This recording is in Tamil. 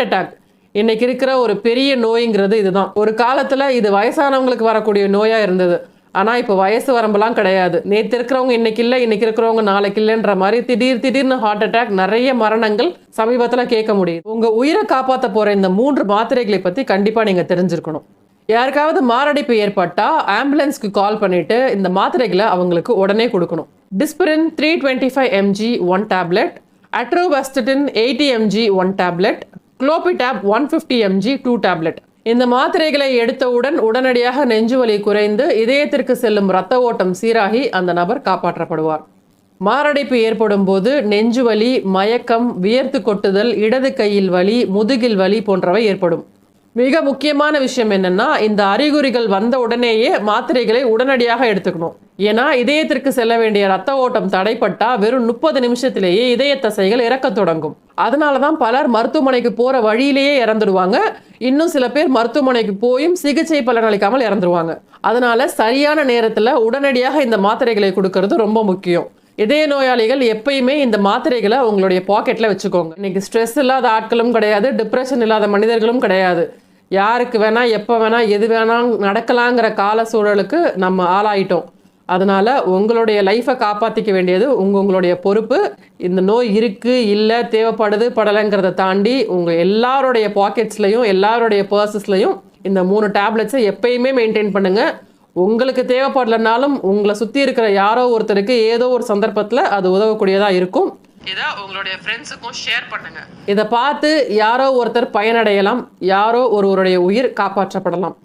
ஹார்ட் அட்டாக் இன்னைக்கு இருக்கிற ஒரு பெரிய நோய்ங்கிறது இதுதான். ஒரு காலத்தில் இது வயசானவங்களுக்கு வரக்கூடிய நோயாக இருந்தது. ஆனால் இப்போ வயசு வரம்பெல்லாம் கிடையாது. நேற்று இருக்கிறவங்க இன்னைக்கு இல்லை, இன்னைக்கு இருக்கிறவங்க நாளைக்கு இல்லைன்ற மாதிரி திடீர்னு ஹார்ட் அட்டாக், நிறைய மரணங்கள் சமீபத்தில் கேட்க முடியுது. உங்கள் உயிரை காப்பாற்ற போகிற இந்த 3 மாத்திரைகளை பற்றி கண்டிப்பாக நீங்கள் தெரிஞ்சிருக்கணும். யாருக்காவது மாரடைப்பு ஏற்பட்டால் ஆம்புலன்ஸ்க்கு கால் பண்ணிவிட்டு இந்த மாத்திரைகளை அவங்களுக்கு உடனே கொடுக்கணும். Disprin 325 mg 1 tablet, atorvastatin 80 mg 1 tablet, Clopitab 150 mg 2 tablet. இந்த மாத்திரைகளை எடுத்தவுடன் உடனடியாக நெஞ்சுவலி குறைந்து இதயத்திற்கு செல்லும் இரத்த ஓட்டம் சீராகி அந்த நபர் காப்பாற்றப்படுவார். மாரடைப்பு ஏற்படும் போது நெஞ்சுவலி, மயக்கம், வியர்த்து கொட்டுதல், இடது கையில் வலி, முதுகில் வலி போன்றவை ஏற்படும். மிக முக்கியமான விஷயம் என்னன்னா, இந்த அறிகுறிகள் வந்த உடனேயே மாத்திரைகளை உடனடியாக எடுத்துக்கணும். ஏன்னா இதயத்திற்கு செல்ல வேண்டிய ரத்த ஓட்டம் தடைப்பட்டா வெறும் 30 நிமிஷத்திலேயே இதய தசைகள் இறக்க தொடங்கும். அதனாலதான் பலர் மருத்துவமனைக்கு போற வழியிலேயே இறந்துடுவாங்க. இன்னும் சில பேர் மருத்துவமனைக்கு போயும் சிகிச்சை பலனளிக்காமல் இறந்துருவாங்க. அதனால சரியான நேரத்துல உடனடியாக இந்த மாத்திரைகளை கொடுக்கறது ரொம்ப முக்கியம். இதய நோயாளிகள் எப்பயுமே இந்த மாத்திரைகளை உங்களுடைய பாக்கெட்ல வச்சுக்கோங்க. இன்னைக்கு ஸ்ட்ரெஸ் இல்லாத ஆட்களும் கிடையாது, டிப்ரெஷன் இல்லாத மனிதர்களும் கிடையாது. யாருக்கு வேணா எப்போ வேணா எது வேணா நடக்கலாங்கிற கால சூழலுக்கு நம்ம ஆளாயிட்டோம். அதனால உங்களுடைய லைஃப்பை காப்பாற்றிக்க வேண்டியது உங்களுடைய பொறுப்பு. இந்த நோய் இருக்கு, இல்லை, தேவைப்படுது, படலைங்கிறத தாண்டி உங்கள் எல்லாருடைய பாக்கெட்ஸ்லையும் எல்லாருடைய பர்சஸ்லையும் இந்த 3 டேப்லெட்ஸை எப்பயுமே மெயின்டைன் பண்ணுங்க. உங்களுக்கு தேவைப்படலைனாலும் உங்களை சுற்றி இருக்கிற யாரோ ஒருத்தருக்கு ஏதோ ஒரு சந்தர்ப்பத்தில் அது உதவக்கூடியதாக இருக்கும். இதை உங்களுடைய ஃப்ரெண்ட்ஸுக்கும் ஷேர் பண்ணுங்க. இதை பார்த்து யாரோ ஒருத்தர் பயனடையலாம், யாரோ ஒருவருடைய உயிர் காப்பாற்றப்படலாம்.